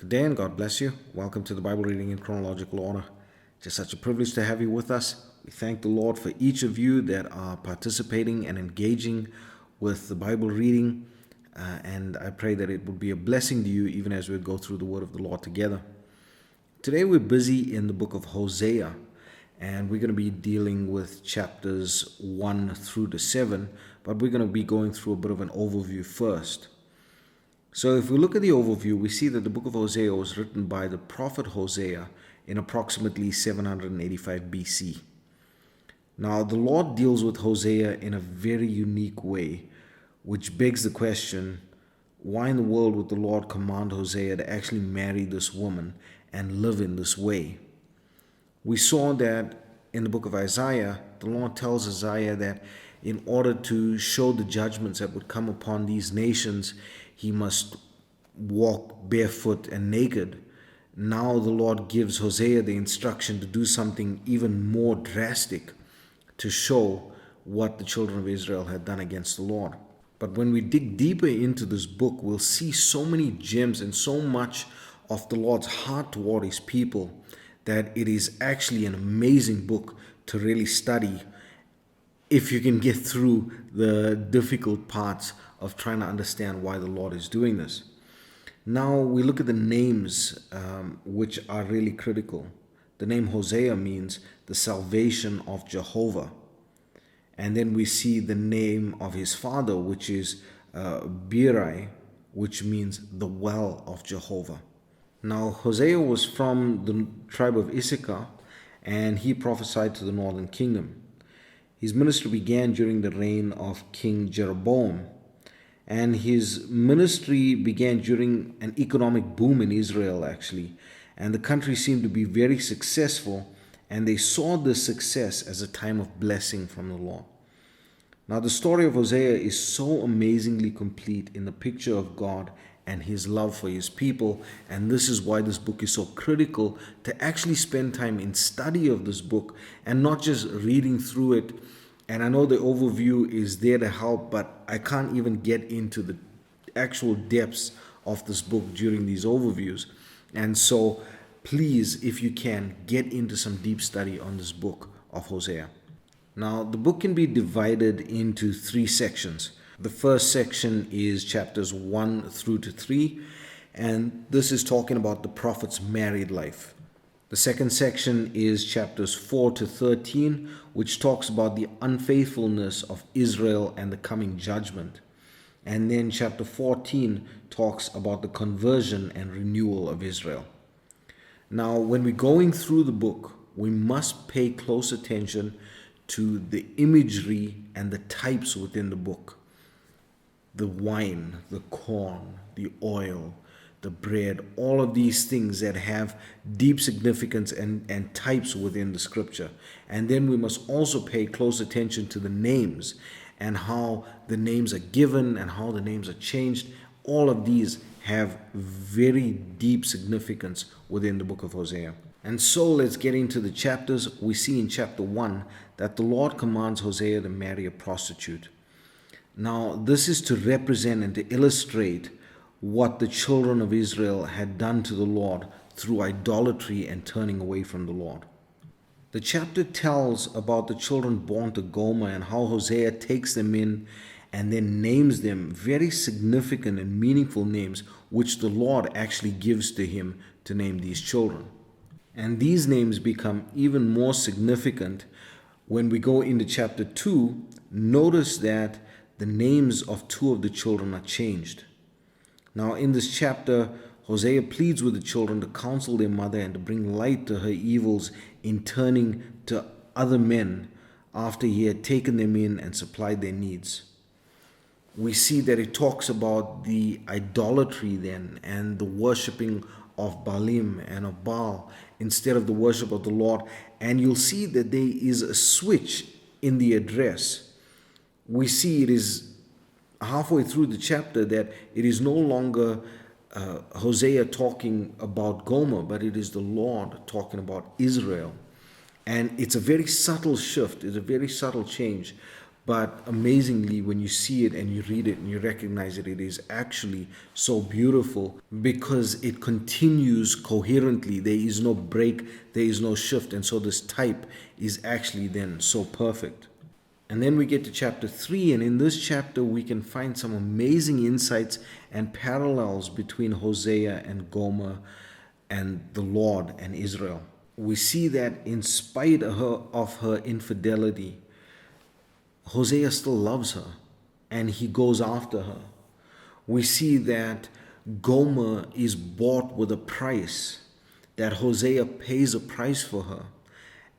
Good day and God bless you. Welcome to the Bible reading in chronological order. Just such a privilege to have you with us. We thank the Lord for each of you that are participating and engaging with the Bible reading. And I pray that it would be a blessing to you even as we go through the word of the Lord together. Today we're busy in the book of Hosea, and we're going to be dealing with chapters 1 through to 7, but we're going to be going through a bit of an overview first. So if we look at the overview, we see that the book of Hosea was written by the prophet Hosea in approximately 785 BC. Now, the Lord deals with Hosea in a very unique way, which begs the question, why in the world would the Lord command Hosea to actually marry this woman and live in this way? We saw that in the book of Isaiah, the Lord tells Isaiah that in order to show the judgments that would come upon these nations, he must walk barefoot and naked. Now the Lord gives Hosea the instruction to do something even more drastic to show what the children of Israel had done against the Lord. But when we dig deeper into this book, we'll see so many gems and so much of the Lord's heart toward his people that it is actually an amazing book to really study if you can get through the difficult parts of trying to understand why the Lord is doing this. Now we look at the names which are really critical. The name Hosea means the salvation of Jehovah. And then we see the name of his father, which is Birai, which means the well of Jehovah. Now Hosea was from the tribe of Issachar, and he prophesied to the northern kingdom. His ministry began during the reign of King Jeroboam, and his ministry began during an economic boom in Israel, actually. And the country seemed to be very successful, and they saw this success as a time of blessing from the Lord. Now, the story of Hosea is so amazingly complete in the picture of God and his love for his people, and this is why this book is so critical to actually spend time in study of this book and not just reading through it. And I know the overview is there to help, but I can't even get into the actual depths of this book during these overviews. And so please, if you can, get into some deep study on this book of Hosea. Now, the book can be divided into 3 sections. The first section is chapters 1 through to 3, and this is talking about the prophet's married life. The second section is chapters 4 to 13, which talks about the unfaithfulness of Israel and the coming judgment. And then chapter 14 talks about the conversion and renewal of Israel. Now, when we're going through the book, we must pay close attention to the imagery and the types within the book. The wine, the corn, the oil, the bread, all of these things that have deep significance and types within the scripture. And then we must also pay close attention to the names and how the names are given and how the names are changed. All of these have very deep significance within the book of Hosea. And so let's get into the chapters. We see in chapter 1 that the Lord commands Hosea to marry a prostitute. Now, this is to represent and to illustrate what the children of Israel had done to the Lord through idolatry and turning away from the Lord. The chapter tells about the children born to Gomer and how Hosea takes them in and then names them very significant and meaningful names, which the Lord actually gives to him to name these children. And these names become even more significant when we go into chapter 2. Notice that the names of 2 of the children are changed. Now, in this chapter, Hosea pleads with the children to counsel their mother and to bring light to her evils in turning to other men after he had taken them in and supplied their needs. We see that it talks about the idolatry then and the worshipping of Baalim and of Baal instead of the worship of the Lord. And you'll see that there is a switch in the address. We see it is halfway through the chapter that it is no longer Hosea talking about Gomer, but it is the Lord talking about Israel. And it's a very subtle shift, it's a very subtle change. But amazingly, when you see it and you read it and you recognize it, it is actually so beautiful because it continues coherently. There is no break, there is no shift. And so this type is actually then so perfect. And then we get to chapter 3, and in this chapter we can find some amazing insights and parallels between Hosea and Gomer and the Lord and Israel. We see that in spite of her infidelity, Hosea still loves her and he goes after her. We see that Gomer is bought with a price, that Hosea pays a price for her.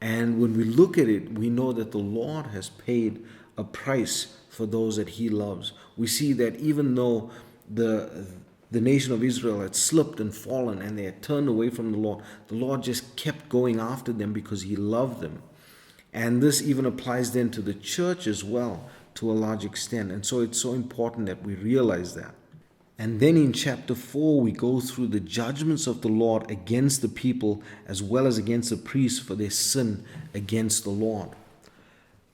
And when we look at it, we know that the Lord has paid a price for those that he loves. We see that even though the nation of Israel had slipped and fallen and they had turned away from the Lord just kept going after them because he loved them. And this even applies then to the church as well, to a large extent. And so it's so important that we realize that. And then in chapter 4, we go through the judgments of the Lord against the people as well as against the priests for their sin against the Lord.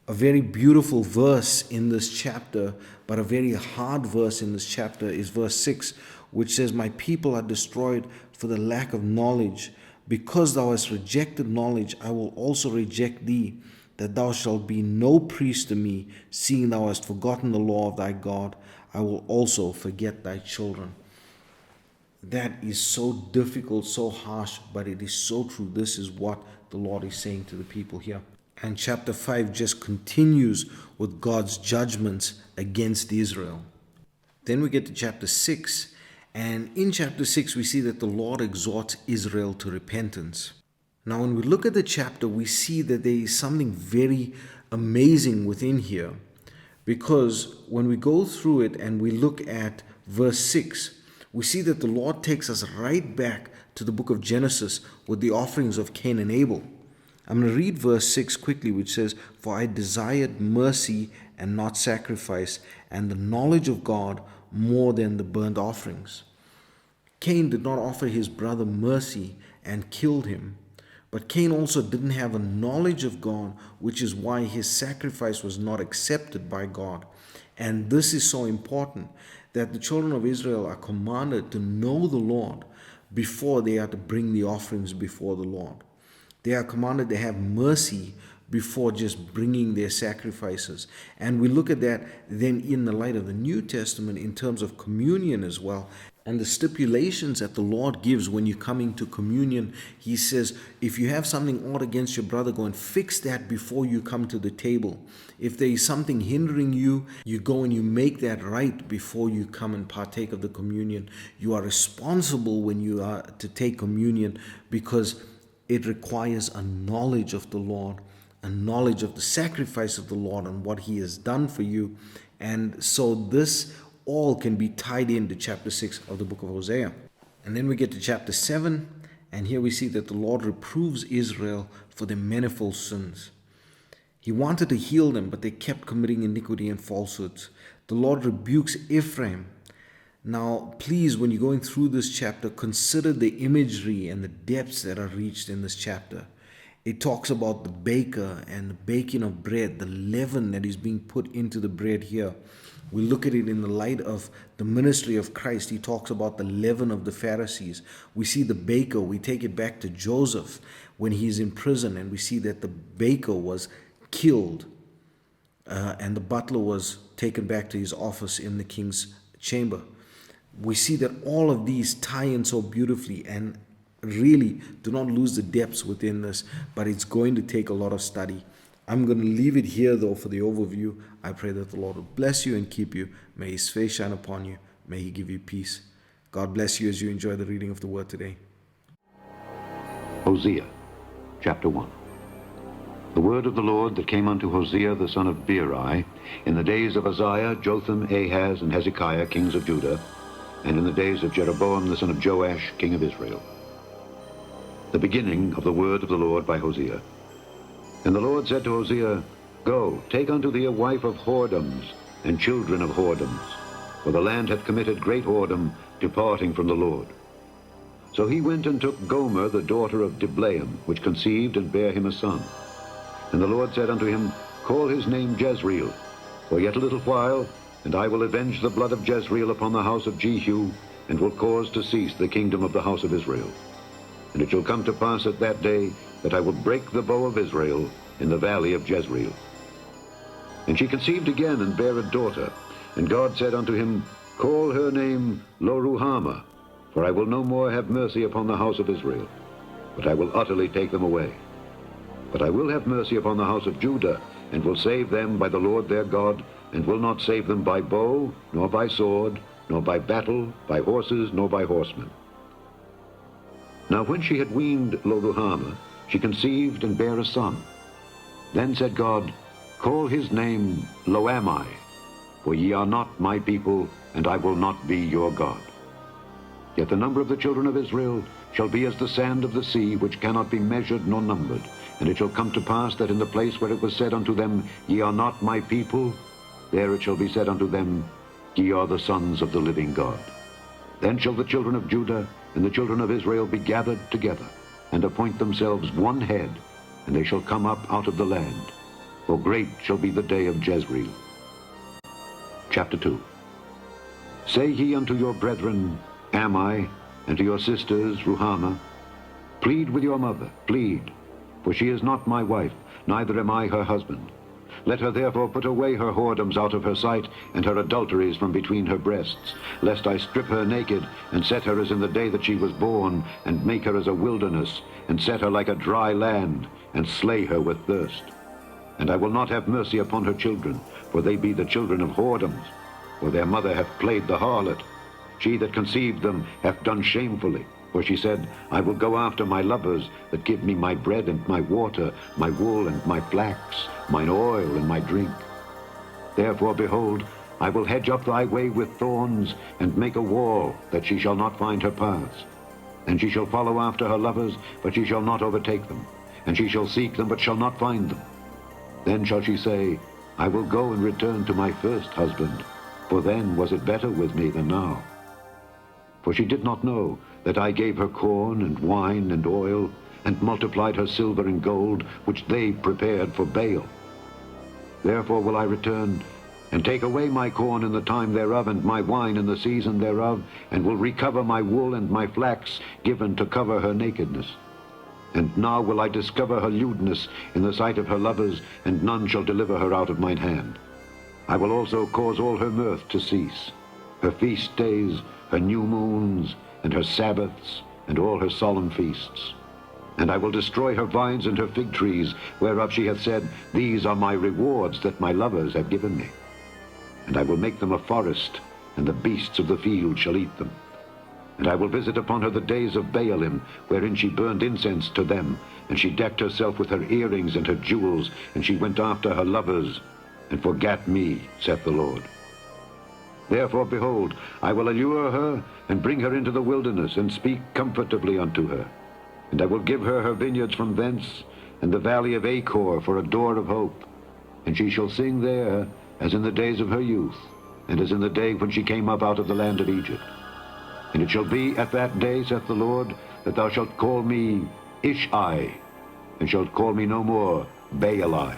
A very beautiful verse in this chapter, but a very hard verse in this chapter is verse 6, which says, "My people are destroyed for the lack of knowledge. Because thou hast rejected knowledge, I will also reject thee, that thou shalt be no priest to me, seeing thou hast forgotten the law of thy God. I will also forget thy children." That is so difficult, so harsh, but it is so true. This is what the Lord is saying to the people here. And chapter 5 just continues with God's judgments against Israel. Then we get to chapter 6, and in chapter 6 we see that the Lord exhorts Israel to repentance. Now when we look at the chapter, we see that there is something very amazing within here, because when we go through it and we look at verse 6, we see that the Lord takes us right back to the book of Genesis with the offerings of Cain and Abel. I'm going to read verse 6 quickly, which says, "For I desired mercy and not sacrifice, and the knowledge of God more than the burnt offerings." Cain did not offer his brother mercy and killed him. But Cain also didn't have a knowledge of God, which is why his sacrifice was not accepted by God. And this is so important, that the children of Israel are commanded to know the Lord before they are to bring the offerings before the Lord. They are commanded to have mercy before just bringing their sacrifices. And we look at that then in the light of the New Testament in terms of communion as well. And the stipulations that the Lord gives when you come into communion, he says, if you have something ought against your brother, go and fix that before you come to the table. If there is something hindering you, you go and you make that right before you come and partake of the communion. You are responsible when you are to take communion because it requires a knowledge of the Lord, a knowledge of the sacrifice of the Lord and what he has done for you. And so this all can be tied into chapter 6 of the book of Hosea. And then we get to chapter 7, and here we see that the Lord reproves Israel for their manifold sins. He wanted to heal them, but they kept committing iniquity and falsehoods. The Lord rebukes Ephraim. Now, please, when you're going through this chapter, consider the imagery and the depths that are reached in this chapter. It talks about the baker and the baking of bread, the leaven that is being put into the bread here. We look at it in the light of the ministry of Christ. He talks about the leaven of the Pharisees. We see the baker. We take it back to Joseph when he's in prison, and we see that the baker was killed and the butler was taken back to his office in the king's chamber. We see that all of these tie in so beautifully, and really do not lose the depths within this, but it's going to take a lot of study. I'm going to leave it here though for the overview. I pray that the Lord will bless you and keep you. May his face shine upon you. May he give you peace. God bless you as you enjoy the reading of the word today. Hosea, chapter 1. The word of the Lord that came unto Hosea the son of Beeri in the days of Uzziah, Jotham, Ahaz, and Hezekiah, kings of Judah, and in the days of Jeroboam the son of Joash, king of Israel. The beginning of the word of the Lord by Hosea. And the Lord said to Hosea, Go, take unto thee a wife of whoredoms, and children of whoredoms, for the land hath committed great whoredom, departing from the Lord. So he went and took Gomer, the daughter of Diblaim, which conceived and bare him a son. And the Lord said unto him, Call his name Jezreel, For yet a little while, and I will avenge the blood of Jezreel upon the house of Jehu, and will cause to cease the kingdom of the house of Israel. And it shall come to pass at that day that I will break the bow of Israel in the valley of Jezreel. And she conceived again and bare a daughter. And God said unto him, Call her name Lo-ruhamah, for I will no more have mercy upon the house of Israel, but I will utterly take them away. But I will have mercy upon the house of Judah, and will save them by the Lord their God, and will not save them by bow, nor by sword, nor by battle, by horses, nor by horsemen. Now when she had weaned Lo-ruhamah, she conceived and bare a son. Then said God, Call his name Lo-ammi, for ye are not my people, and I will not be your God. Yet the number of the children of Israel shall be as the sand of the sea, which cannot be measured nor numbered. And it shall come to pass that in the place where it was said unto them, Ye are not my people, there it shall be said unto them, Ye are the sons of the living God. Then shall the children of Judah and the children of Israel be gathered together, and appoint themselves one head, and they shall come up out of the land. For great shall be the day of Jezreel. Chapter 2. Say ye unto your brethren, Ammi, and to your sisters, Ruhamah, Plead with your mother, plead, for she is not my wife, neither am I her husband. Let her therefore put away her whoredoms out of her sight, and her adulteries from between her breasts, lest I strip her naked, and set her as in the day that she was born, and make her as a wilderness, and set her like a dry land, and slay her with thirst. And I will not have mercy upon her children, for they be the children of whoredoms, for their mother hath played the harlot. She that conceived them hath done shamefully. For she said, I will go after my lovers that give me my bread and my water, my wool and my flax, mine oil and my drink. Therefore, behold, I will hedge up thy way with thorns, and make a wall, that she shall not find her paths. And she shall follow after her lovers, but she shall not overtake them. And she shall seek them, but shall not find them. Then shall she say, I will go and return to my first husband, for then was it better with me than now. For she did not know that I gave her corn and wine and oil, and multiplied her silver and gold, which they prepared for Baal. Therefore will I return, and take away my corn in the time thereof, and my wine in the season thereof, and will recover my wool and my flax, given to cover her nakedness. And now will I discover her lewdness in the sight of her lovers, and none shall deliver her out of mine hand. I will also cause all her mirth to cease, her feast days, her new moons, and her Sabbaths, and all her solemn feasts. And I will destroy her vines and her fig trees, whereof she hath said, These are my rewards that my lovers have given me. And I will make them a forest, and the beasts of the field shall eat them. And I will visit upon her the days of Baalim, wherein she burned incense to them, and she decked herself with her earrings and her jewels, and she went after her lovers, and forgat me, saith the Lord. Therefore, behold, I will allure her, and bring her into the wilderness, and speak comfortably unto her. And I will give her her vineyards from thence, and the valley of Achor for a door of hope. And she shall sing there, as in the days of her youth, and as in the day when she came up out of the land of Egypt. And it shall be at that day, saith the Lord, that thou shalt call me Ish-ai, and shalt call me no more Baali.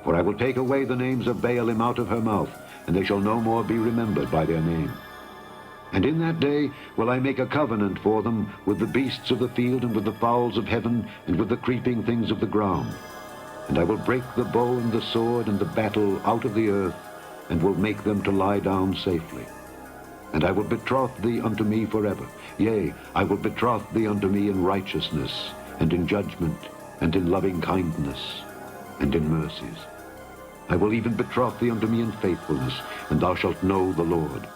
For I will take away the names of Baalim out of her mouth, and they shall no more be remembered by their name. And in that day will I make a covenant for them with the beasts of the field, and with the fowls of heaven, and with the creeping things of the ground. And I will break the bow and the sword and the battle out of the earth, and will make them to lie down safely. And I will betroth thee unto me forever. Yea, I will betroth thee unto me in righteousness, and in judgment, and in loving kindness, and in mercies. I will even betroth thee unto me in faithfulness, and thou shalt know the Lord.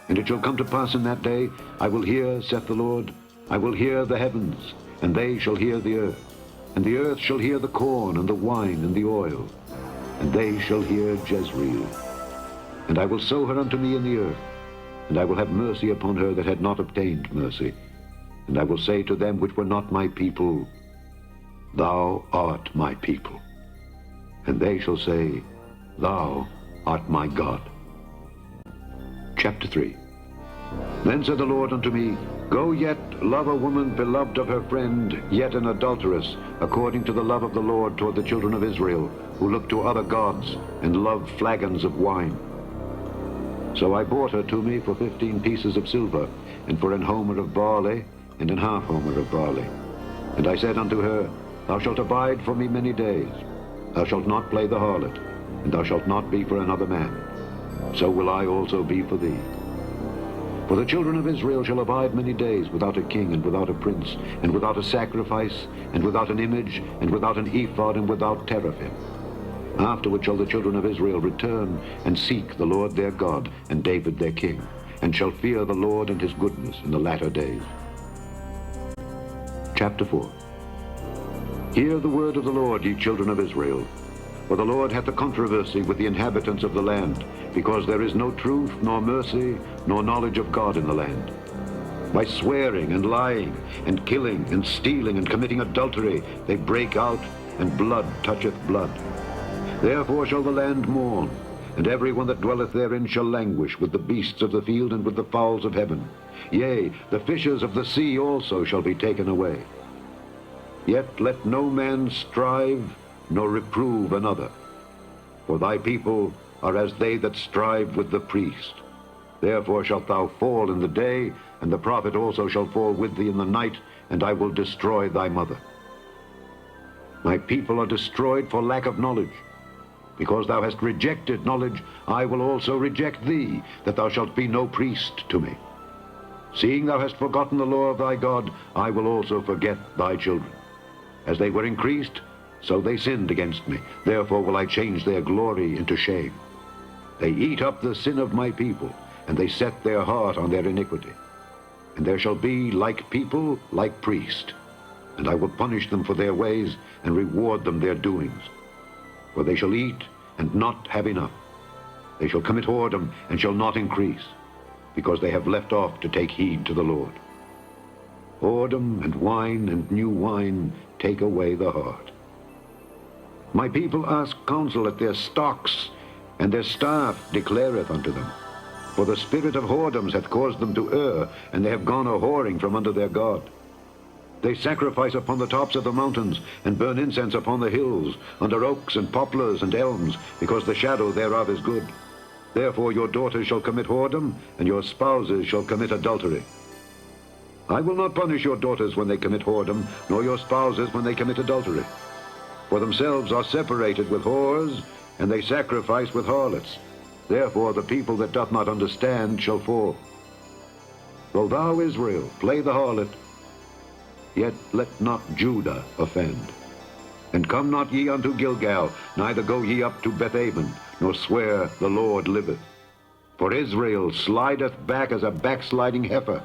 And it shall come to pass in that day, I will hear, saith the Lord, I will hear the heavens, and they shall hear the earth. And the earth shall hear the corn, and the wine, and the oil, and they shall hear Jezreel. And I will sow her unto me in the earth, and I will have mercy upon her that had not obtained mercy. And I will say to them which were not my people, Thou art my people. And they shall say, Thou art my God. Chapter 3. Then said the Lord unto me, Go yet, love a woman beloved of her friend, yet an adulteress, according to the love of the Lord toward the children of Israel, who look to other gods and love flagons of wine. So I bought her to me for 15 pieces of silver, and for an homer of barley, and an half homer of barley. And I said unto her, Thou shalt abide for me many days. Thou shalt not play the harlot, and thou shalt not be for another man. So will I also be for thee. For the children of Israel shall abide many days without a king, and without a prince, and without a sacrifice, and without an image, and without an ephod, and without teraphim. Afterward shall the children of Israel return and seek the Lord their God, and David their king, and shall fear the Lord and his goodness in the latter days. Chapter 4. Hear the word of the Lord, ye children of Israel. For the Lord hath a controversy with the inhabitants of the land, because there is no truth, nor mercy, nor knowledge of God in the land. By swearing and lying, and killing, and stealing, and committing adultery, they break out, and blood toucheth blood. Therefore shall the land mourn, and every one that dwelleth therein shall languish with the beasts of the field and with the fowls of heaven. Yea, the fishes of the sea also shall be taken away. Yet let no man strive, nor reprove another. For thy people are as they that strive with the priest. Therefore shalt thou fall in the day, and the prophet also shall fall with thee in the night, and I will destroy thy mother. My people are destroyed for lack of knowledge. Because thou hast rejected knowledge, I will also reject thee, that thou shalt be no priest to me. Seeing thou hast forgotten the law of thy God, I will also forget thy children. As they were increased, so they sinned against me. Therefore will I change their glory into shame. They eat up the sin of my people, and they set their heart on their iniquity. And there shall be like people, like priest. And I will punish them for their ways, and reward them their doings. For they shall eat, and not have enough. They shall commit whoredom, and shall not increase, because they have left off to take heed to the Lord. Whoredom and wine and new wine take away the heart. My people ask counsel at their stocks, and their staff declareth unto them. For the spirit of whoredoms hath caused them to err, and they have gone a-whoring from under their God. They sacrifice upon the tops of the mountains, and burn incense upon the hills, under oaks and poplars and elms, because the shadow thereof is good. Therefore your daughters shall commit whoredom, and your spouses shall commit adultery. I will not punish your daughters when they commit whoredom, nor your spouses when they commit adultery. For themselves are separated with whores, and they sacrifice with harlots. Therefore the people that doth not understand shall fall. Though thou, Israel, play the harlot, yet let not Judah offend. And come not ye unto Gilgal, neither go ye up to Bethaven, nor swear the Lord liveth. For Israel slideth back as a backsliding heifer.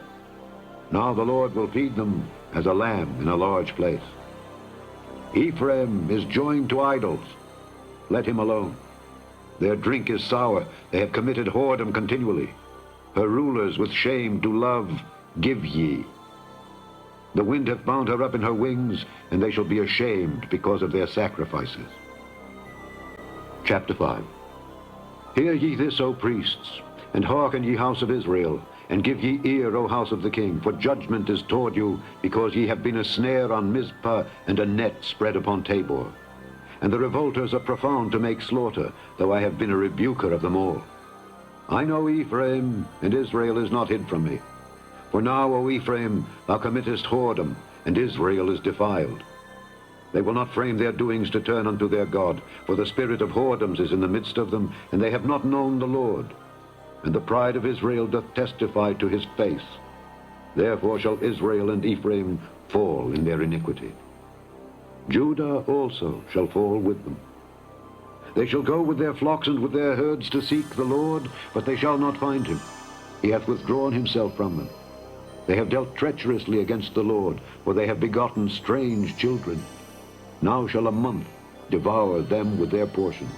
Now the Lord will feed them as a lamb in a large place. Ephraim is joined to idols. Let him alone. Their drink is sour. They have committed whoredom continually. Her rulers with shame do love, give ye. The wind hath bound her up in her wings, and they shall be ashamed because of their sacrifices. Chapter 5. Hear ye this, O priests, and hearken, ye house of Israel, and give ye ear, O house of the king, for judgment is toward you, because ye have been a snare on Mizpah, and a net spread upon Tabor. And the revolters are profound to make slaughter, though I have been a rebuker of them all. I know Ephraim, and Israel is not hid from me. For now, O Ephraim, thou committest whoredom, and Israel is defiled. They will not frame their doings to turn unto their God, for the spirit of whoredoms is in the midst of them, and they have not known the Lord. And the pride of Israel doth testify to his face. Therefore shall Israel and Ephraim fall in their iniquity. Judah also shall fall with them. They shall go with their flocks and with their herds to seek the Lord, but they shall not find him. He hath withdrawn himself from them. They have dealt treacherously against the Lord, for they have begotten strange children. Now shall a month devour them with their portions.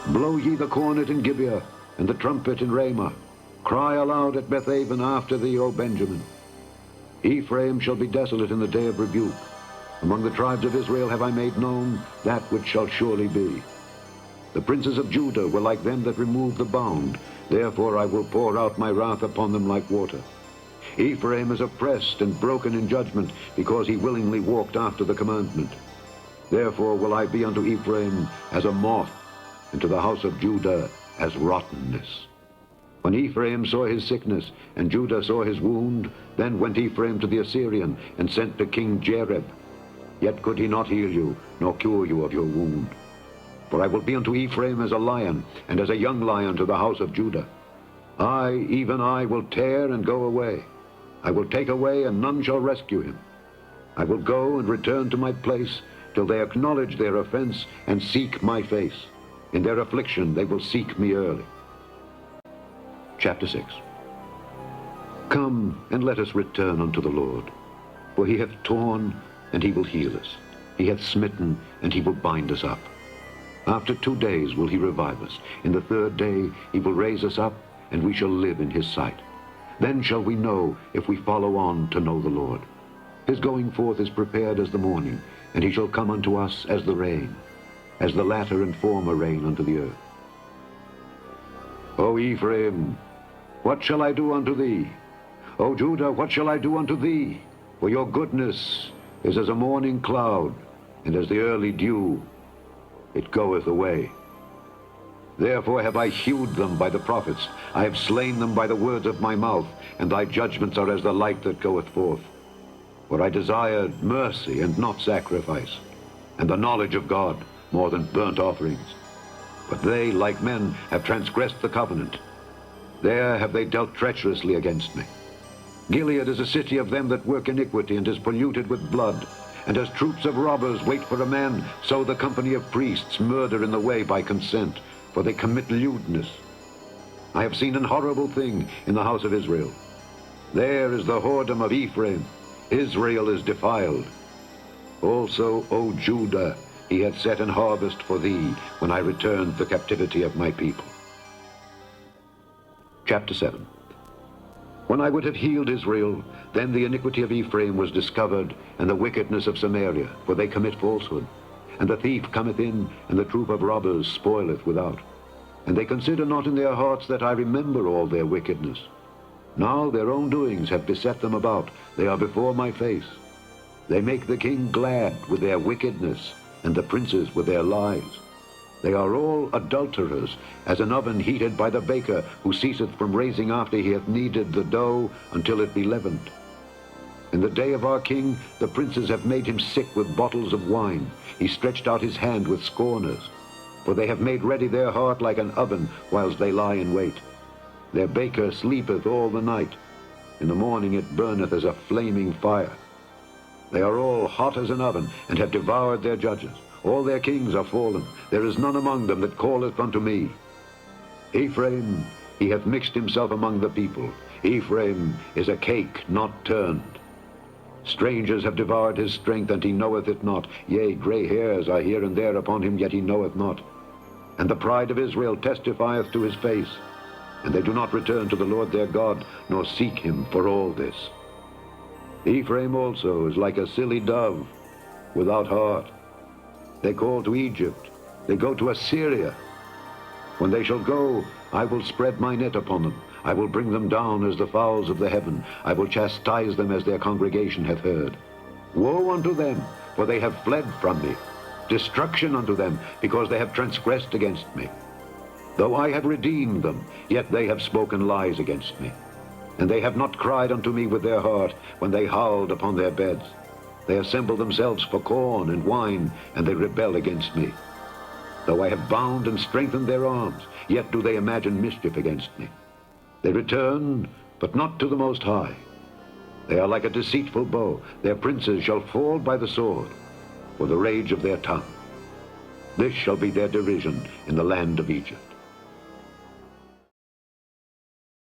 Blow ye the cornet in Gibeah, and the trumpet in Ramah. Cry aloud at Bethaven after thee, O Benjamin. Ephraim shall be desolate in the day of rebuke. Among the tribes of Israel have I made known that which shall surely be. The princes of Judah were like them that remove the bound. Therefore I will pour out my wrath upon them like water. Ephraim is oppressed and broken in judgment, because he willingly walked after the commandment. Therefore will I be unto Ephraim as a moth, and to the house of Judah as rottenness. When Ephraim saw his sickness, and Judah saw his wound, then went Ephraim to the Assyrian, and sent to King Jareb. Yet could he not heal you, nor cure you of your wound. For I will be unto Ephraim as a lion, and as a young lion to the house of Judah. I, even I, will tear and go away. I will take away, and none shall rescue him. I will go and return to my place, till they acknowledge their offense, and seek my face. In their affliction they will seek me early. Chapter 6. Come, and let us return unto the Lord. For he hath torn, and he will heal us. He hath smitten, and he will bind us up. After 2 days will he revive us. In the 3rd day he will raise us up, and we shall live in his sight. Then shall we know, if we follow on to know the Lord. His going forth is prepared as the morning, and he shall come unto us as the rain, as the latter and former rain unto the earth. O Ephraim, what shall I do unto thee? O Judah, what shall I do unto thee? For your goodness is as a morning cloud, and as the early dew, it goeth away. Therefore have I hewed them by the prophets, I have slain them by the words of my mouth, and thy judgments are as the light that goeth forth. For I desired mercy and not sacrifice, and the knowledge of God more than burnt offerings. But they, like men, have transgressed the covenant. There have they dealt treacherously against me. Gilead is a city of them that work iniquity, and is polluted with blood. And as troops of robbers wait for a man, so the company of priests murder in the way by consent, for they commit lewdness. I have seen an horrible thing in the house of Israel. There is the whoredom of Ephraim. Israel is defiled. Also, O Judah, he hath set an harvest for thee, when I returned the captivity of my people. Chapter 7. When I would have healed Israel, then the iniquity of Ephraim was discovered, and the wickedness of Samaria, for they commit falsehood. And the thief cometh in, and the troop of robbers spoileth without. And they consider not in their hearts that I remember all their wickedness. Now their own doings have beset them about, they are before my face. They make the king glad with their wickedness, and the princes with their lies. They are all adulterers, as an oven heated by the baker, who ceaseth from raising after he hath kneaded the dough until it be leavened. In the day of our king, the princes have made him sick with bottles of wine. He stretched out his hand with scorners. For they have made ready their heart like an oven, whilst they lie in wait. Their baker sleepeth all the night. In the morning it burneth as a flaming fire. They are all hot as an oven, and have devoured their judges. All their kings are fallen. There is none among them that calleth unto me. Ephraim, he hath mixed himself among the people. Ephraim is a cake not turned. Strangers have devoured his strength, and he knoweth it not. Yea, gray hairs are here and there upon him, yet he knoweth not. And the pride of Israel testifieth to his face. And they do not return to the Lord their God, nor seek him for all this. Ephraim also is like a silly dove, without heart. They call to Egypt, they go to Assyria. When they shall go, I will spread my net upon them. I will bring them down as the fowls of the heaven. I will chastise them as their congregation hath heard. Woe unto them, for they have fled from me. Destruction unto them, because they have transgressed against me. Though I have redeemed them, yet they have spoken lies against me. And they have not cried unto me with their heart, when they howled upon their beds. They assemble themselves for corn and wine, and they rebel against me. Though I have bound and strengthened their arms, yet do they imagine mischief against me. They return, but not to the Most High. They are like a deceitful bow. Their princes shall fall by the sword, for the rage of their tongue. This shall be their derision in the land of Egypt.